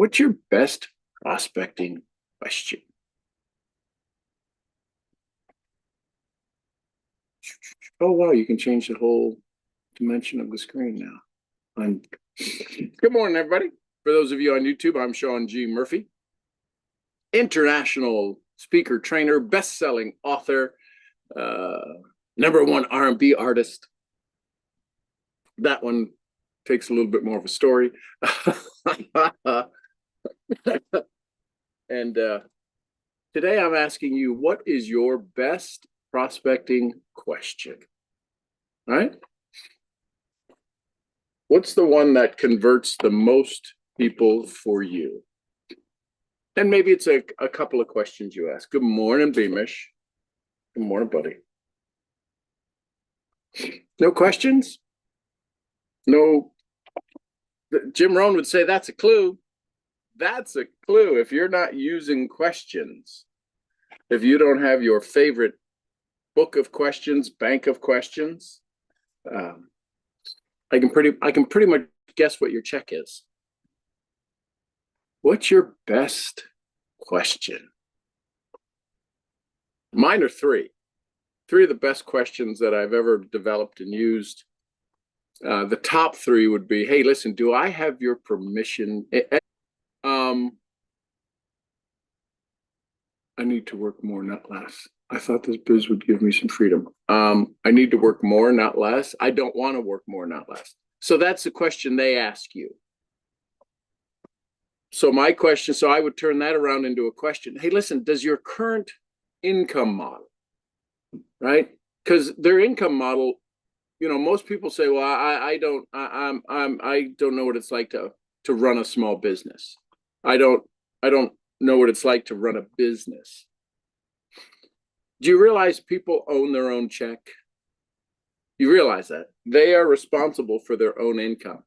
What's your best prospecting question? Oh, wow, you can change the whole dimension of the screen now. Good morning, everybody. For those of you on YouTube, I'm Sean G. Murphy, international speaker, trainer, best-selling author, #1 R&B artist. That one takes a little bit more of a story. And today I'm asking you, what is your best prospecting question? All right? What's the one that converts the most people for you? And maybe it's a couple of questions you ask. Good morning, Beamish. Good morning, buddy. No questions? No. Jim Rohn would say that's a clue. That's a clue. If you're not using questions, if you don't have your favorite book of questions, bank of questions, I can pretty much guess what your check is. What's your best question? Mine are three of the best questions that I've ever developed and used. The top three would be, hey, listen, do I have your permission? I need to work more, not less. I thought this biz would give me some freedom. I need to work more, not less. I don't want to work more, not less. So that's the question they ask you. So my question, so I would turn that around into a question. Hey, listen, does your current income model, right? Because their income model, you know, most people say, well, I don't know what it's like to run a small business. I don't know what it's like to run a business. Do you realize people own their own check? You realize that they are responsible for their own income.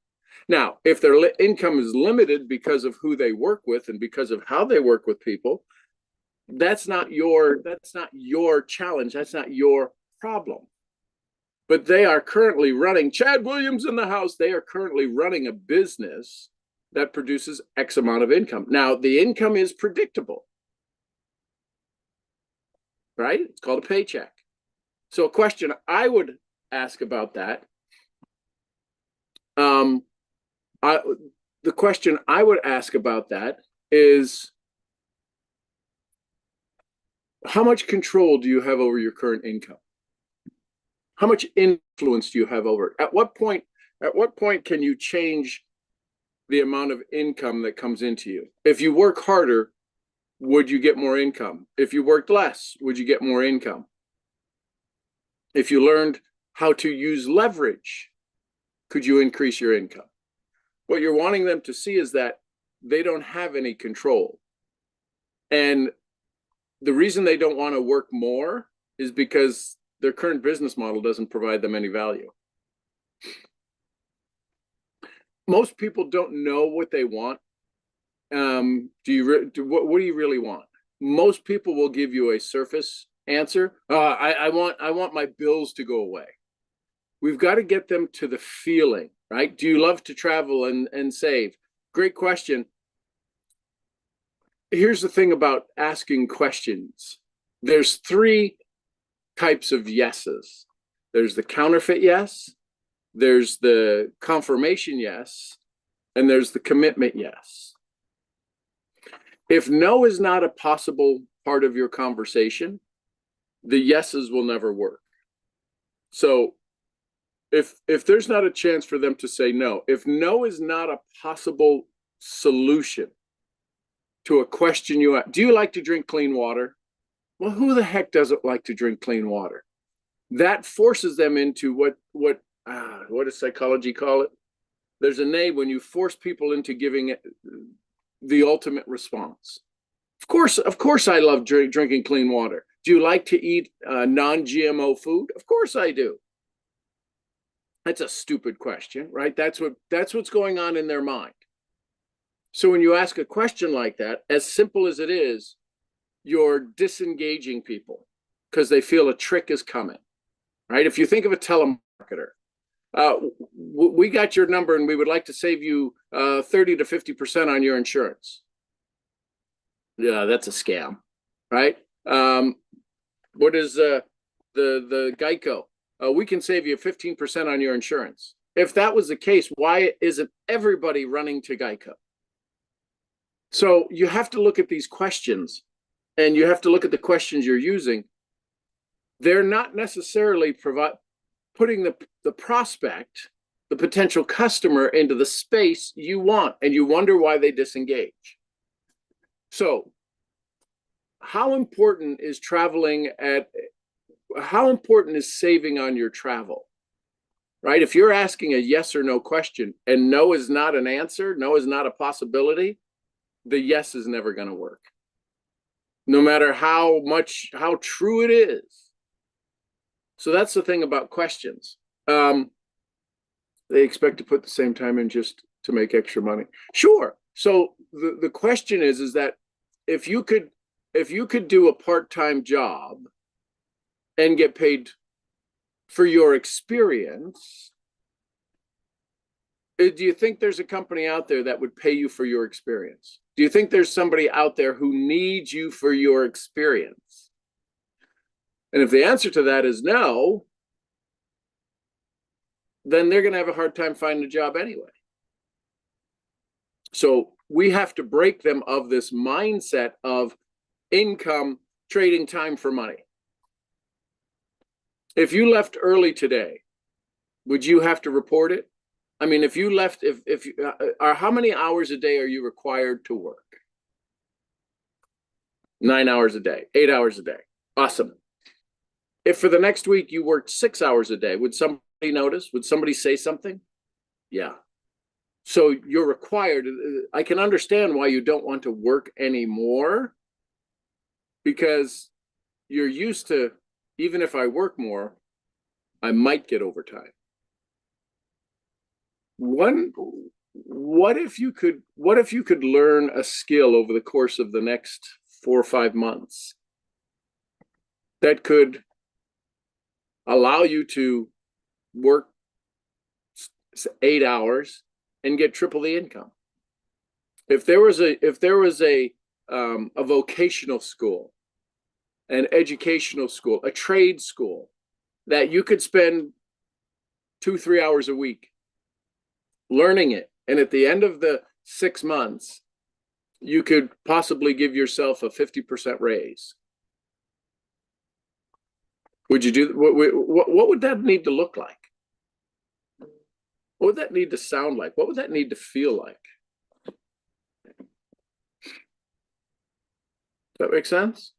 Now, if their income is limited because of who they work with and because of how they work with people, that's not your challenge. That's not your problem. But they are currently running, Chad Williams in the house, they are currently running a business that produces X amount of income. Now, the income is predictable, right? It's called a paycheck. So a question I would ask about that, the question I would ask about that is, how much control do you have over your current income? How much influence do you have over it? At what point can you change the amount of income that comes into you? If you work harder, would you get more income? If you worked less, would you get more income? If you learned how to use leverage, could you increase your income? What you're wanting them to see is that they don't have any control. And the reason they don't want to work more is because their current business model doesn't provide them any value. Most people don't know what they want. What do you really want? Most people will give you a surface answer. I want my bills to go away. We've got to get them to the feeling, right? Do you love to travel and save? Great question. Here's the thing about asking questions. There's three types of yeses. There's the counterfeit yes, there's the confirmation yes, and there's the commitment yes. If no is not a possible part of your conversation, the yeses will never work. So if there's not a chance for them to say no, if no is not a possible solution to a question you ask, do you like to drink clean water? Well, who the heck doesn't like to drink clean water? That forces them into what does psychology call it? There's a name when you force people into giving it the ultimate response. Of course I love drinking clean water. Do you like to eat non-GMO food? Of course I do. That's a stupid question, right? That's what's going on in their mind. So when you ask a question like that, as simple as it is, you're disengaging people because they feel a trick is coming, right? If you think of a telemarketer we got your number and we would like to save you 30 to 50% on your insurance. Yeah, that's a scam, right? What is the Geico? We can save you 15% on your insurance. If that was the case, why isn't everybody running to Geico? So you have to look at these questions, and you have to look at the questions you're using. They're not necessarily putting the prospect, the potential customer, into the space you want, and you wonder why they disengage. So how important is how important is saving on your travel? Right? If you're asking a yes or no question and no is not an answer, no is not a possibility, the yes is never going to work. No matter how true it is. So that's the thing about questions. They expect to put the same time in just to make extra money. Sure. So the question is that if you could do a part-time job and get paid for your experience, do you think there's a company out there that would pay you for your experience? Do you think there's somebody out there who needs you for your experience? And if the answer to that is no, then they're going to have a hard time finding a job anyway. So we have to break them of this mindset of income trading time for money. If you left early today, would you have to report it? I mean, if you left, if you how many hours a day are you required to work? 9 hours a day, 8 hours a day. Awesome. If for the next week you worked 6 hours a day, would somebody notice? Would somebody say something? Yeah. So you're required. I can understand why you don't want to work anymore, because you're used to, even if I work more, I might get overtime. What if you could learn a skill over the course of the next 4 or 5 months that could allow you to work 8 hours and get triple the income? If there was a vocational school, an educational school, a trade school that you could spend 2-3 hours a week learning it, and at the end of the 6 months, you could possibly give yourself a 50% raise. Would you do? What would that need to look like? What would that need to sound like? What would that need to feel like? Does that make sense?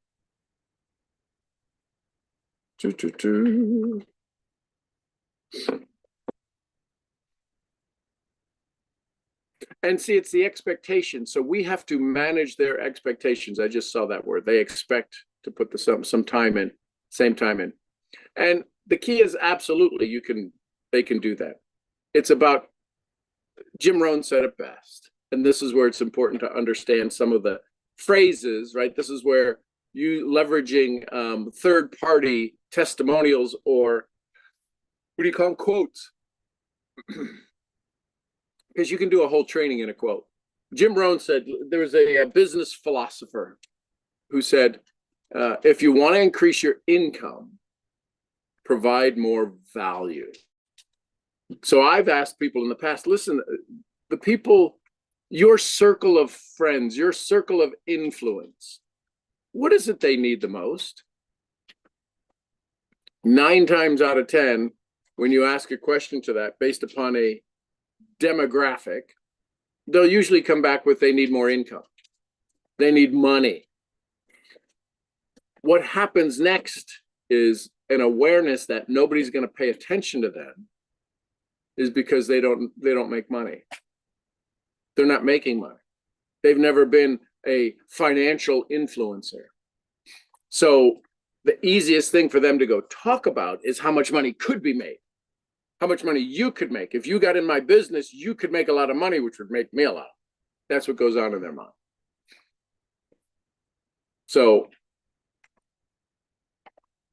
And see, it's the expectation. So we have to manage their expectations. I just saw that word. They expect to put some time in, same time in. And the key is absolutely they can do that. It's about, Jim Rohn said it best. And this is where it's important to understand some of the phrases, right? This is where you leveraging third-party testimonials, or what do you call them, quotes? Because you can do a whole training in a quote. Jim Rohn said, there was a business philosopher who said, if you want to increase your income, provide more value. So I've asked people in the past, listen, the people, your circle of friends, your circle of influence, what is it they need the most? 9 times out of 10, when you ask a question to that based upon a demographic, they'll usually come back with they need more income. They need money. What happens next is an awareness that nobody's going to pay attention to them, is because they don't make money. They're not making money. They've never been a financial influencer. So the easiest thing for them to go talk about is how much money could be made, how much money you could make. If you got in my business, you could make a lot of money, which would make me a lot. That's what goes on in their mind. So,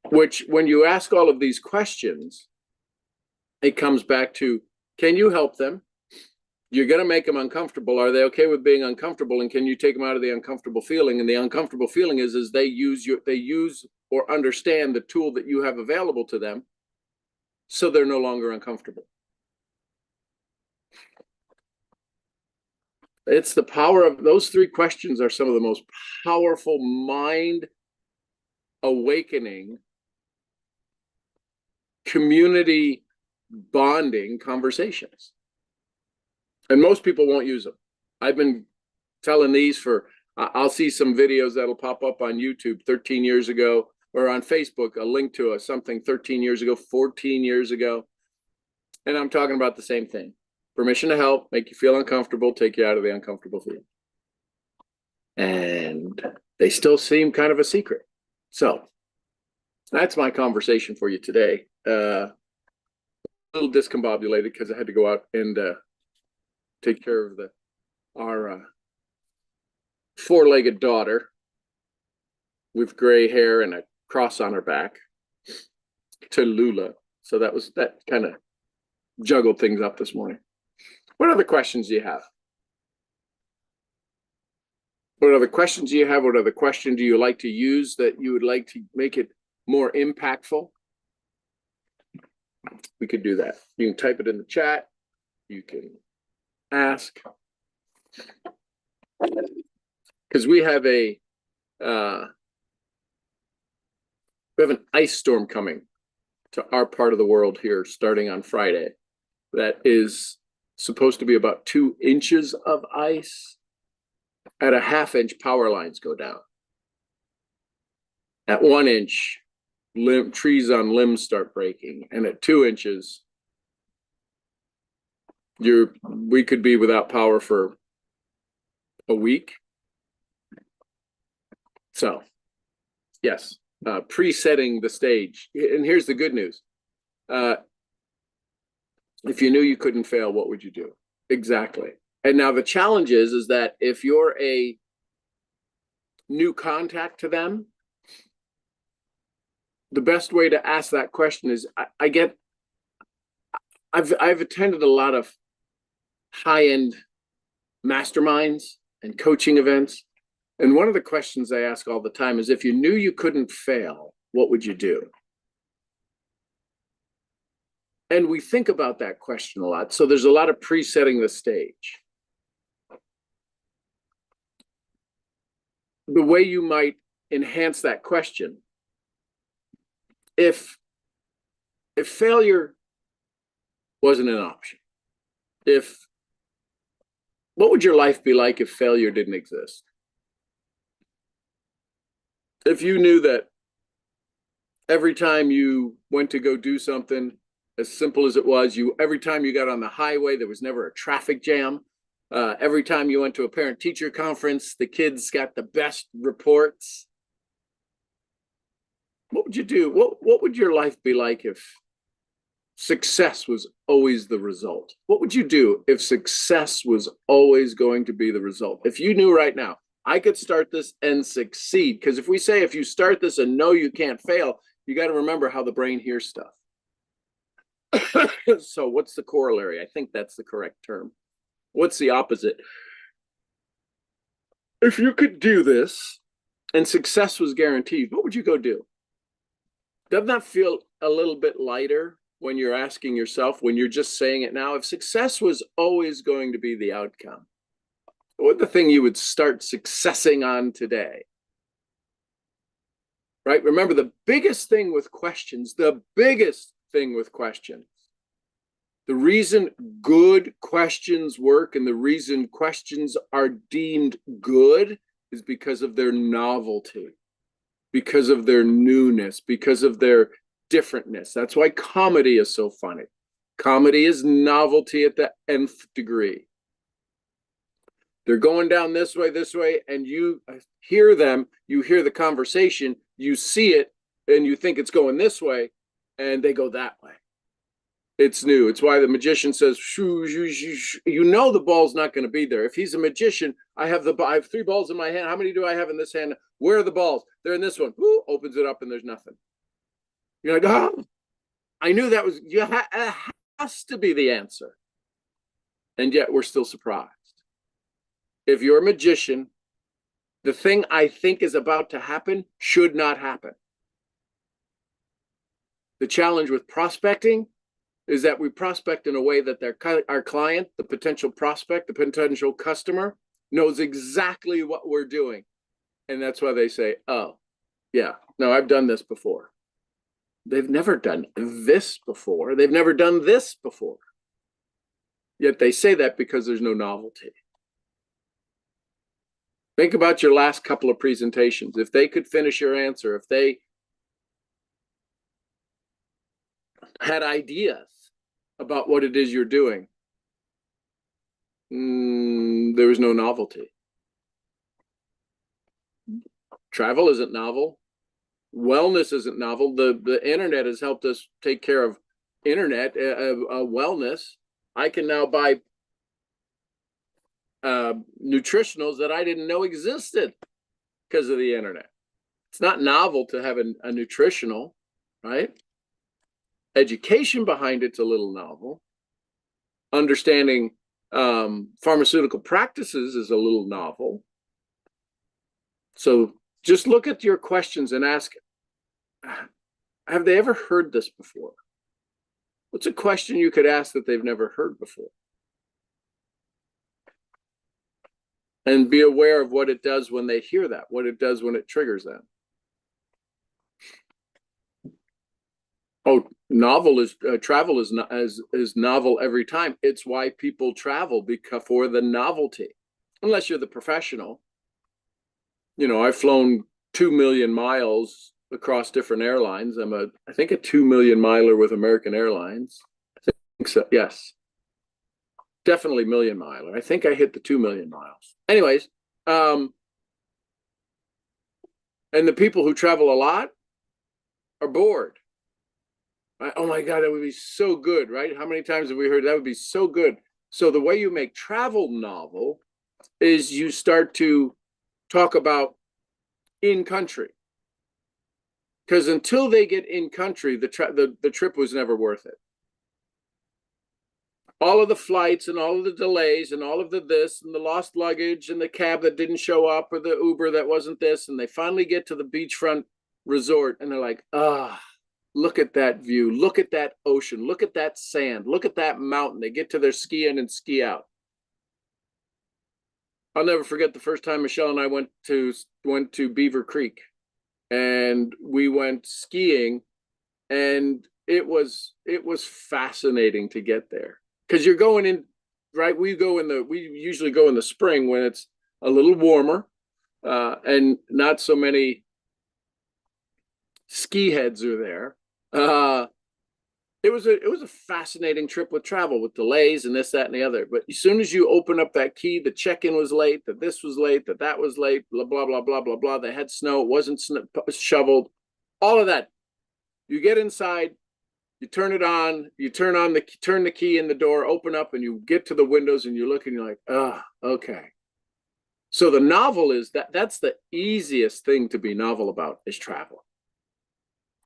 which when you ask all of these questions, it comes back to, can you help them? You're going to make them uncomfortable. Are they okay with being uncomfortable? And can you take them out of the uncomfortable feeling? And the uncomfortable feeling is they use or understand the tool that you have available to them, so they're no longer uncomfortable. It's the power of those three questions are some of the most powerful mind awakening, community bonding conversations. And most people won't use them. I've been telling these for, I'll see some videos that'll pop up on YouTube 13 years ago, or on Facebook, a link to something 13 years ago, 14 years ago. And I'm talking about the same thing. Permission to help, make you feel uncomfortable, take you out of the uncomfortable feeling. And they still seem kind of a secret. So that's my conversation for you today. A little discombobulated because I had to go out and take care of our four-legged daughter with gray hair and a cross on her back, Tallulah. So that kind of juggled things up this morning. What other questions do you have? What other questions do you have? What other question do you like to use that you would like to make it more impactful? We could do that. You can type it in the chat. You can ask. Because we have an ice storm coming to our part of the world here starting on Friday. That is supposed to be about 2 inches of ice. At a ½ inch, power lines go down. At 1 inch, trees on limbs start breaking. And at 2 inches, we could be without power for a week. So, yes, presetting the stage. And here's the good news. If you knew you couldn't fail, what would you do? Exactly. And now the challenge is that if you're a new contact to them, the best way to ask that question is, I've attended a lot of high-end masterminds and coaching events. And one of the questions I ask all the time is, if you knew you couldn't fail, what would you do? And we think about that question a lot. So there's a lot of presetting the stage. The way you might enhance that question, if failure wasn't an option, what would your life be like if failure didn't exist? If you knew that every time you went to go do something, as simple as it was, every time you got on the highway, there was never a traffic jam. Every time you went to a parent-teacher conference, the kids got the best reports. What would you do? What would your life be like if success was always the result? What would you do if success was always going to be the result? If you knew right now, I could start this and succeed. Because if we say, if you start this and know you can't fail, you got to remember how the brain hears stuff. So what's the corollary? I think that's the correct term. What's the opposite? If you could do this and success was guaranteed, what would you go do? Doesn't that feel a little bit lighter when you're asking yourself, when you're just saying it now? If success was always going to be the outcome, what the thing you would start successing on today? Right? Remember, the biggest thing with questions, the reason good questions work and the reason questions are deemed good is because of their novelty, because of their newness, because of their differentness. That's why comedy is so funny. Comedy is novelty at the nth degree. They're going down this way, and you hear them, you hear the conversation, you see it, and you think it's going this way, and they go that way. It's new. It's why the magician says, shoo, shoo, shoo, shoo. You know the ball's not going to be there. If he's a magician, I have 3 balls in my hand. How many do I have in this hand? Where are the balls? They're in this one. Woo, opens it up, and there's nothing. You're like, oh, I knew that was, you has to be the answer. And yet we're still surprised. If you're a magician, the thing I think is about to happen should not happen. The challenge with prospecting is that we prospect in a way that our client, the potential prospect, the potential customer, knows exactly what we're doing. And that's why they say, oh, yeah, no, I've done this before. They've never done this before. They've never done this before. Yet they say that because there's no novelty. Think about your last couple of presentations. If they could finish your answer, if they had ideas about what it is you're doing, there was no novelty. Travel isn't novel. Wellness isn't novel. The internet has helped us take care of internet wellness. I can now buy nutritionals that I didn't know existed because of the internet. It's not novel to have a nutritional, right? Education behind it's a little novel. Understanding pharmaceutical practices is a little novel. So just look at your questions and ask, have they ever heard this before? What's a question you could ask that they've never heard before? And be aware of what it does when they hear that, what it does when it triggers them. Oh, travel is novel every time. It's why people travel, because for the novelty. Unless you're the professional. You know, I've flown 2 million miles across different airlines. I think a 2 million miler with American Airlines. I think so. Yes. Definitely million miler. I think I hit the 2 million miles. Anyways, and the people who travel a lot are bored. Oh my God, that would be so good, right? How many times have we heard that would be so good? So the way you make travel novel is you start to talk about in country. Because until they get in country, the trip was never worth it. All of the flights and all of the delays and all of the this and the lost luggage and the cab that didn't show up or the Uber that wasn't this. And they finally get to the beachfront resort and they're like, look at that view. Look at that ocean. Look at that sand. Look at that mountain. They get to their ski in and ski out. I'll never forget the first time Michelle and I went to Beaver Creek, and we went skiing, and it was fascinating to get there because you're going in, right? We usually go in the spring when it's a little warmer and not so many ski heads are there. It was a fascinating trip with travel, with delays and this, that, and the other. But as soon as you open up that key, the check-in was late, that this was late, that was late, blah, blah, blah, blah, blah, blah. They had snow, it wasn't shoveled, all of that. You get inside, you turn it on, you turn the key in the door, open up, and you get to the windows and you look and you're like, okay. So the novel is that's the easiest thing to be novel about is travel.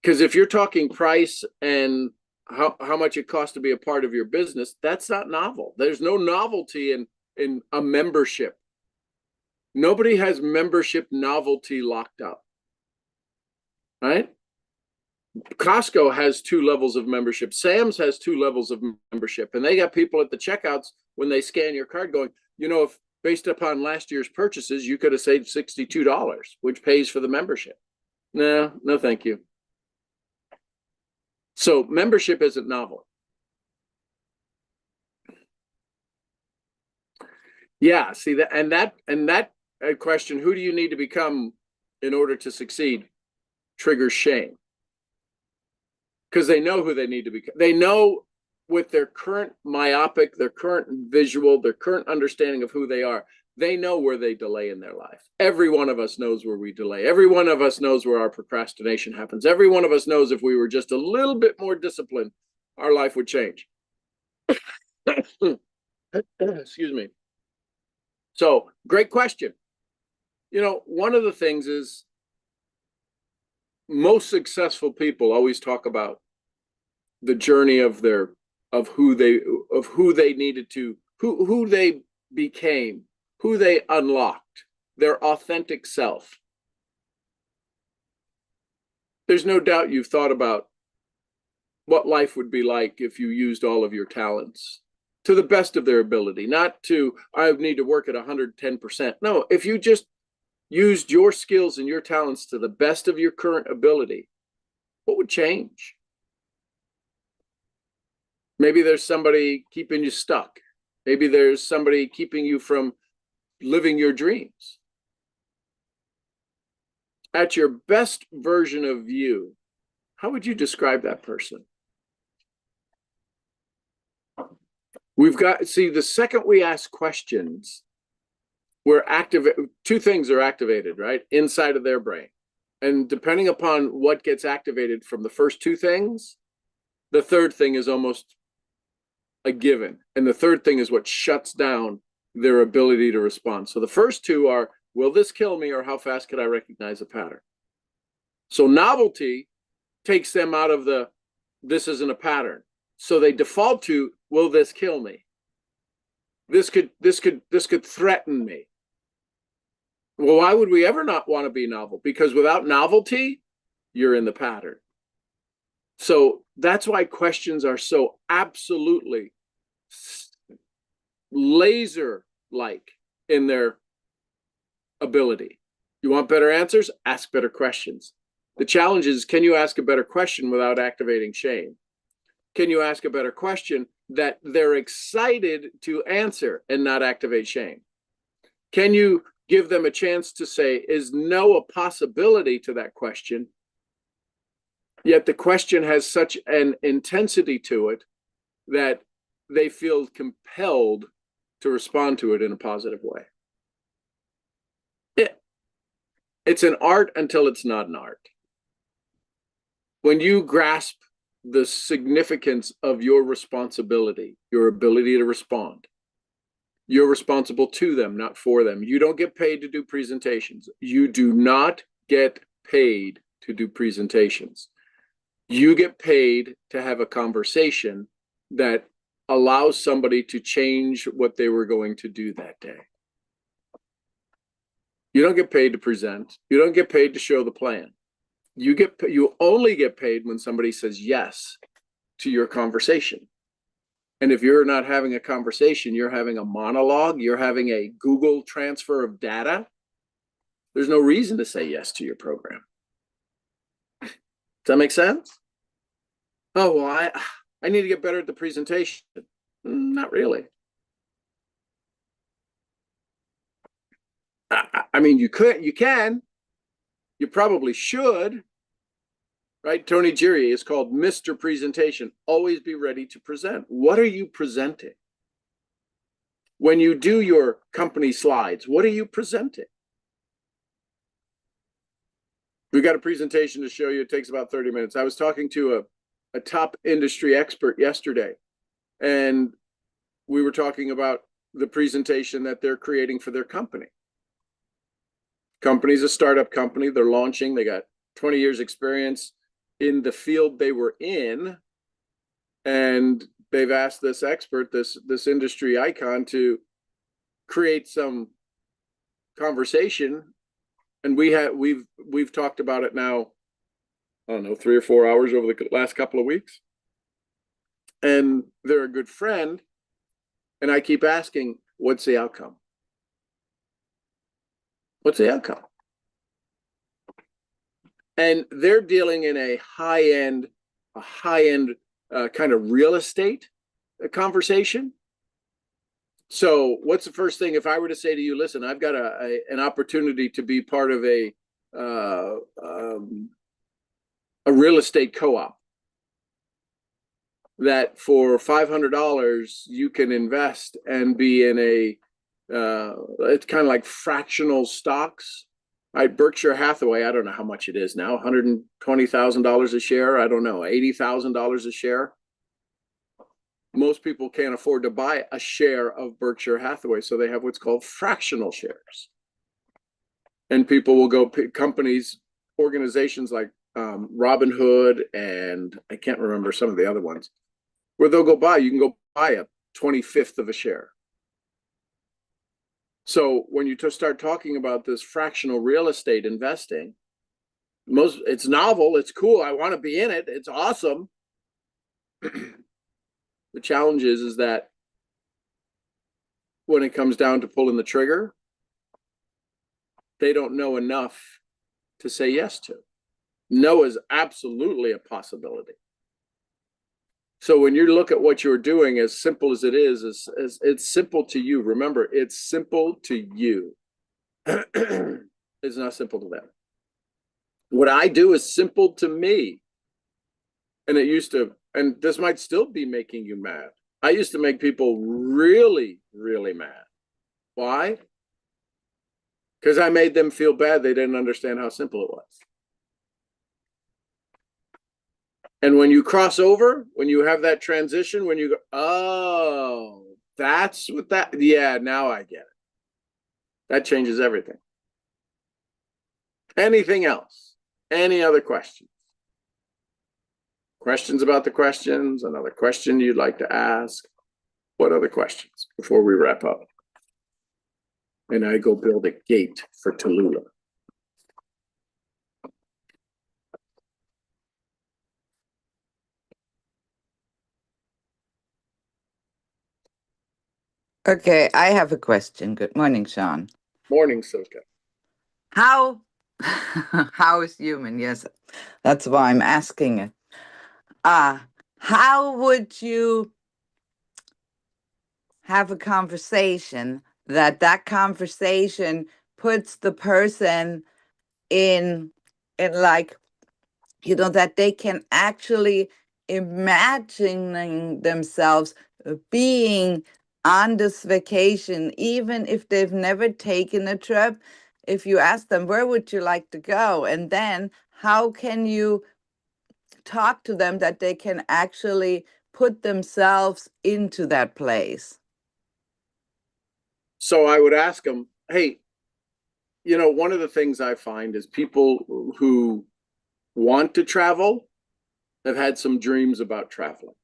Because if you're talking price and how much it costs to be a part of your business, that's not novel. There's no novelty in a membership. Nobody has membership novelty locked up, right? Costco has 2 levels of membership. Sam's has 2 levels of membership. And they got people at the checkouts when they scan your card going, you know, if based upon last year's purchases, you could have saved $62, which pays for the membership. No, thank you. So membership isn't novel. Yeah, see that, and that question, who do you need to become in order to succeed, triggers shame. Because they know who they need to become. They know with their current myopic, their current visual, their current understanding of who they are, they know where they delay in their life. Every one of us knows where we delay. Every one of us knows where our procrastination happens. Every one of us knows if we were just a little bit more disciplined, our life would change. Excuse me. So, great question. You know, one of the things is most successful people always talk about the journey of their of who they needed to, who they became, who they unlocked, their authentic self. There's no doubt you've thought about what life would be like if you used all of your talents to the best of their ability, not to, I need to work at 110%. No, if you just used your skills and your talents to the best of your current ability, what would change? Maybe there's somebody keeping you stuck. Maybe there's somebody keeping you from living your dreams. At your best version of you, how would you describe that person? We've got, see, the second we ask questions, we're two things are activated, right? Inside of their brain. And depending upon what gets activated from the first two things, the third thing is almost a given. And the third thing is what shuts down their ability to respond. So the first two are, will this kill me, or how fast could I recognize a pattern? So novelty takes them out of the, this isn't a pattern. So they default to, will this kill me? This could threaten me. Well, why would we ever not want to be novel? Because without novelty, you're in the pattern. So that's why questions are so absolutely laser-like in their ability. You want better answers? Ask better questions. The challenge is, can you ask a better question without activating shame? Can you ask a better question that they're excited to answer and not activate shame? Can you give them a chance to say, is no a possibility to that question? Yet the question has such an intensity to it that they feel compelled to respond to it in a positive way. It's an art until it's not an art. When you grasp the significance of your responsibility, your ability to respond, you're responsible to them, not for them. You don't get paid to do presentations. You do not get paid to do presentations. You get paid to have a conversation that allows somebody to change what they were going to do that day. You don't get paid to present. You don't get paid to show the plan. You only get paid when somebody says yes to your conversation. And if you're not having a conversation, you're having a monologue, you're having a Google transfer of data, there's no reason to say yes to your program. Does that make sense? Oh, well, I need to get better at the presentation. Not really. I mean, you can, you probably should, right? Tony Giri is called Mr. Presentation. Always be ready to present. What are you presenting? When you do your company slides, what are you presenting? We've got a presentation to show you. It takes about 30 minutes. I was talking to a top industry expert yesterday, and we were talking about the presentation that they're creating for their company. Company's a startup company. They're launching. They got 20 years experience in the field they were in. And they've asked this expert, this industry icon, to create some conversation. And we've talked about it now, I don't know, 3 or 4 hours over the last couple of weeks. And they're a good friend. And I keep asking, what's the outcome? What's the outcome? And they're dealing in a high-end kind of real estate conversation. So what's the first thing? If I were to say to you, listen, I've got an opportunity to be part of a real estate co-op that for $500 you can invest and be in a it's kind of like fractional stocks, right? Berkshire Hathaway, I don't know how much it is now, $120,000 a share. I don't know, $80,000 a share. Most people can't afford to buy a share of Berkshire Hathaway, so they have what's called fractional shares. And people will go, companies, organizations like Robinhood, and I can't remember some of the other ones, where they'll go buy, you can go buy a 25th of a share. So when you start talking about this fractional real estate investing, it's novel, it's cool, I want to be in it, it's awesome. The challenge is that when it comes down to pulling the trigger, they don't know enough to say yes to. No is absolutely a possibility. So when you look at what you're doing, as simple as it is it's simple to you. Remember, it's simple to you. It's not simple to them. What I do is simple to me. And it used to, and this might still be making you mad. I used to make people really, really mad. Why? Because I made them feel bad. They didn't understand how simple it was. And when you cross over, when you have that transition, when you go, oh, that's what that, yeah, now I get it. That changes everything. Anything else? Any other questions? Questions about the questions? Another question you'd like to ask? What other questions before we wrap up? And I go build a gate for Tallulah. Okay, I have a question. Good morning, Sean. Morning, Silke. How is human? Yes, that's why I'm asking it. How would you have a conversation that conversation puts the person in like, that they can actually imagining themselves being on this vacation, even if they've never taken a trip? If you ask them, where would you like to go? And then how can you talk to them that they can actually put themselves into that place? So I would ask them, hey, one of the things I find is people who want to travel have had some dreams about traveling.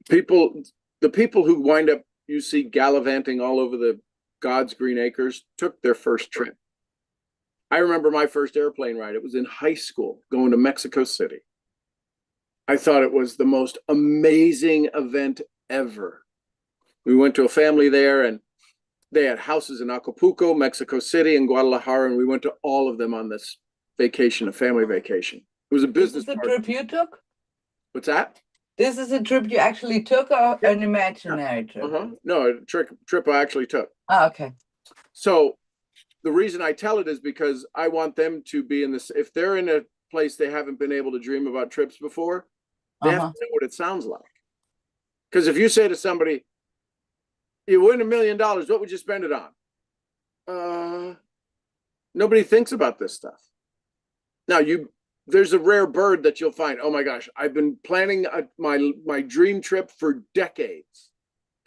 The people who wind up, you see, gallivanting all over the God's green acres took their first trip. I remember my first airplane ride. It was in high school going to Mexico City. I thought it was the most amazing event ever. We went to a family there and they had houses in Acapulco, Mexico City, and Guadalajara, and we went to all of them on this vacation, a family vacation. It was a business trip. This is a trip you took? What's that? This is a trip you actually took, or an imaginary trip? No, a trip I actually took. Oh, okay. So the reason I tell it is because I want them to be in this. If they're in a place they haven't been able to dream about trips before, they have to know what it sounds like. Because if you say to somebody, you win $1 million, what would you spend it on? Nobody thinks about this stuff. Now, there's a rare bird that you'll find. Oh my gosh, I've been planning my dream trip for decades.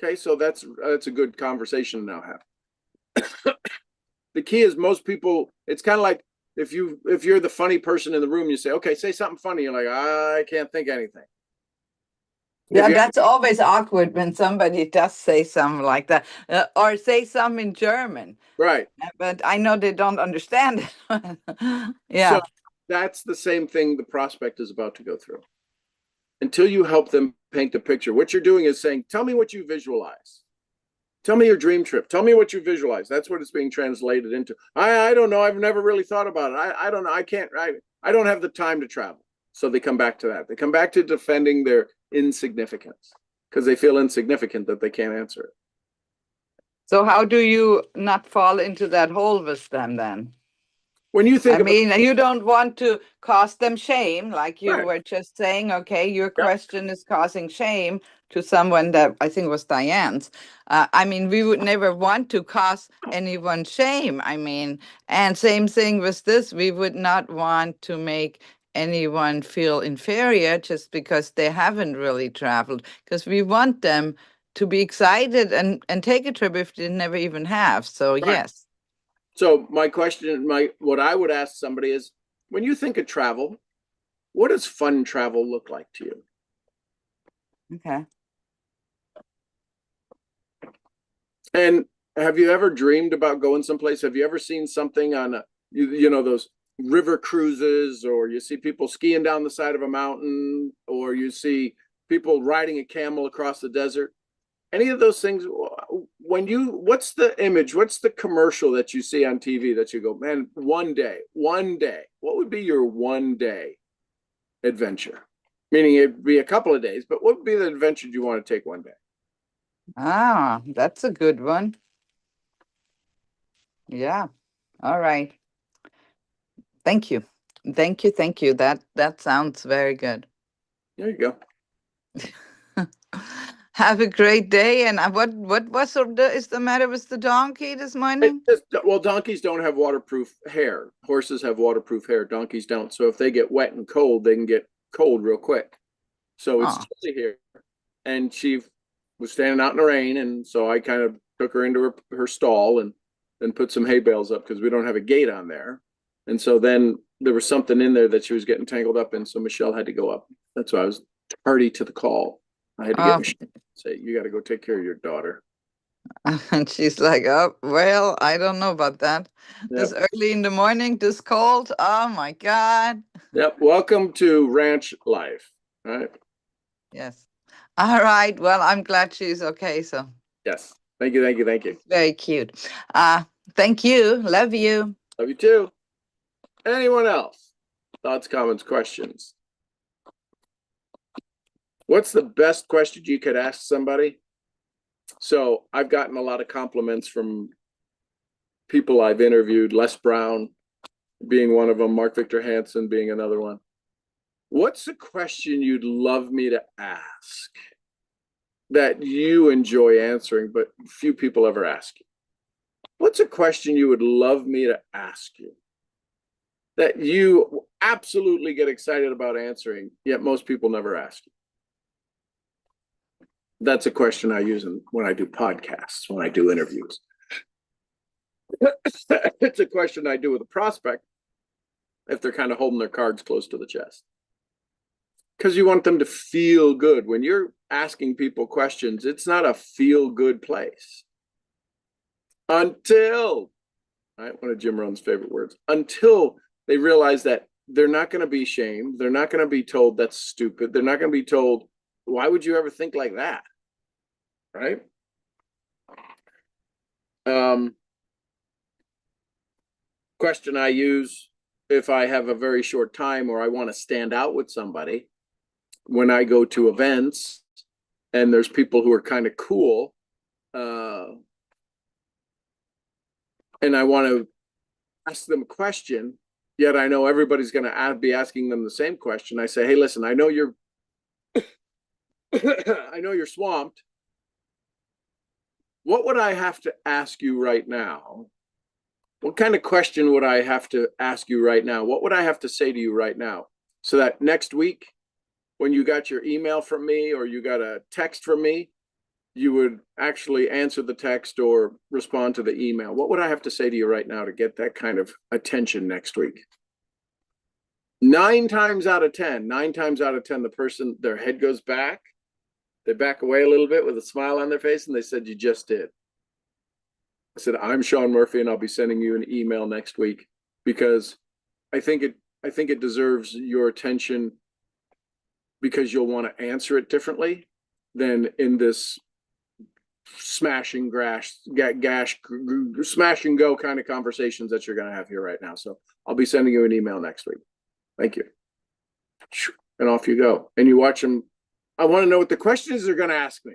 Okay, so that's a good conversation to now have. The key is most people, it's kind of like if you're the funny person in the room, you say, okay, say something funny. You're like, I can't think anything. Yeah, that's always awkward when somebody does say something like that, or say something in German. Right. But I know they don't understand it. Yeah. So that's the same thing the prospect is about to go through. Until you help them paint the picture, what you're doing is saying, tell me what you visualize. Tell me your dream trip. Tell me what you visualize. That's what it's being translated into. I don't know. I've never really thought about it. I don't know. I don't have the time to travel. So they come back to that. They come back to defending their insignificance because they feel insignificant that they can't answer it. So how do you not fall into that hole with them then? When you think, you don't want to cause them shame, like you were just saying. Okay, your question is causing shame to someone that I think was Diane's. We would never want to cause anyone shame. And same thing with this. We would not want to make anyone feel inferior just because they haven't really traveled, because we want them to be excited and take a trip if they never even have. So yes. So my question, what I would ask somebody is, when you think of travel, what does fun travel look like to you? Okay. And have you ever dreamed about going someplace? Have you ever seen something on you know, those river cruises, or you see people skiing down the side of a mountain, or you see people riding a camel across the desert? Any of those things, what's the image, what's the commercial that you see on TV that you go, man, one day, what would be your one day adventure? Meaning it'd be a couple of days, but what would be the adventure you want to take one day? Ah, that's a good one. Yeah. All right. Thank you. Thank you. Thank you. That sounds very good. There you go. Have a great day. And what is the matter with the donkey this morning? Well, donkeys don't have waterproof hair. Horses have waterproof hair. Donkeys don't. So if they get wet and cold, they can get cold real quick. So it's Oh, chilly here. And she was standing out in the rain. And so I kind of took her into her stall and then put some hay bales up because we don't have a gate on there. And so then there was something in there that she was getting tangled up in. So Michelle had to go up. That's why I was tardy to the call. I had to get oh. Michelle to say, you got to go take care of your daughter. And she's like, oh, well, I don't know about that. This Yep. early in the morning, this cold. Oh my God. Yep. Welcome to ranch life. All right. Yes. All right. Well, I'm glad she's okay. So Yes. Thank you. Thank you. Thank you. very cute. Thank you. Love you. Love you too. Anyone else? Thoughts, comments, questions? What's the best question you could ask somebody? So I've gotten a lot of compliments from people I've interviewed, Les Brown being one of them, Mark Victor Hansen being another one. What's the question you'd love me to ask that you enjoy answering, but few people ever ask you? What's a question you would love me to ask you that you absolutely get excited about answering, yet most people never ask you? That's a question I use when I do podcasts, when I do interviews. It's a question I do with a prospect if they're kind of holding their cards close to the chest. Because you want them to feel good. When you're asking people questions, it's not a feel good place. Until, right, one of Jim Rohn's favorite words, until they realize that they're not going to be shamed. They're not going to be told that's stupid. They're not going to be told, why would you ever think like that? Right? Question I use if I have a very short time or I want to stand out with somebody when I go to events and there's people who are kind of cool, and I want to ask them a question, yet I know everybody's going to be asking them the same question. I say, hey, listen, I know you're I know you're swamped. What would I have to ask you right now? What kind of question would I have to ask you right now? What would I have to say to you right now? So that next week, when you got your email from me or you got a text from me, you would actually answer the text or respond to the email. What would I have to say to you right now to get that kind of attention next week? 9 times out of 10, the person, their head goes back. They back away a little bit with a smile on their face and they said, you just did. I said, I'm Sean Murphy and I'll be sending you an email next week because I think it deserves your attention because you'll want to answer it differently than in this smash and go kind of conversations that you're going to have here right now. So I'll be sending you an email next week. Thank you. And off you go. And you watch them. I want to know what the questions they're going to ask me.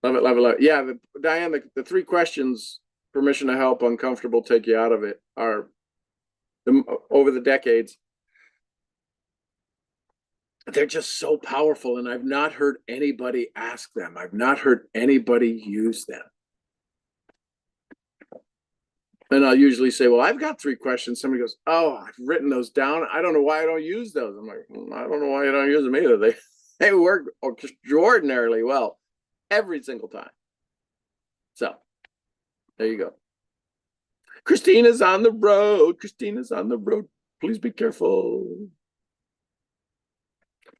Love it, love it, love it. Yeah, Diane, the 3 questions, permission to help, uncomfortable, take you out of it, are over the decades. They're just so powerful, and I've not heard anybody ask them. I've not heard anybody use them. And I'll usually say, well, I've got 3 questions. Somebody goes, oh, I've written those down. I don't know why I don't use those. I'm like, I don't know why you don't use them either. They work extraordinarily well every single time. So there you go. Christina's on the road. Christina's on the road. Please be careful.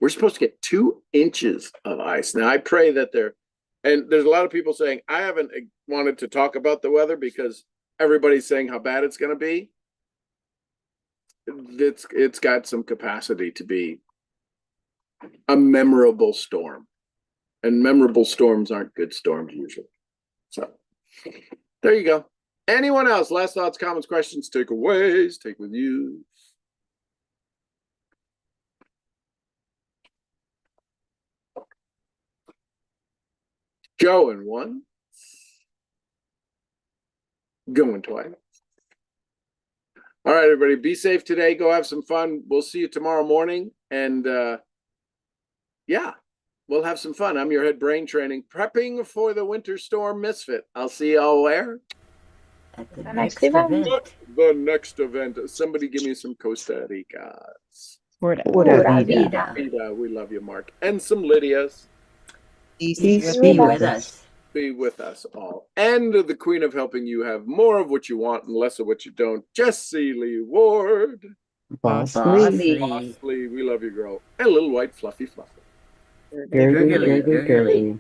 We're supposed to get 2 inches of ice. Now, I pray that and there's a lot of people saying, I haven't wanted to talk about the weather because everybody's saying how bad it's going to be. It's got some capacity to be a memorable storm. And memorable storms aren't good storms usually. So there you go. Anyone else? Last thoughts, comments, questions, takeaways, take with you. Going once. Going twice. All right, everybody, be safe today. Go have some fun. We'll see you tomorrow morning. And yeah, we'll have some fun. I'm your head brain training, prepping for the winter storm misfit. I'll see y'all where? At the next event. The next event. Somebody give me some Costa Ricas. Pura vida. Vida, we love you, Mark. And some Lydias. Peace be with us. Be with us all. And the queen of helping you have more of what you want and less of what you don't, Jessie Lee Ward. Boss Lee, we love you, girl. And a little white fluffy. Gurgly.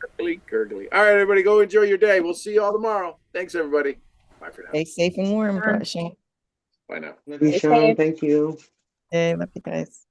All right, everybody, go enjoy your day. We'll see you all tomorrow. Thanks, everybody. Bye for now. Stay safe and warm, Sean. Bye now. Love you, Sean. Thank you. Hey, love you guys.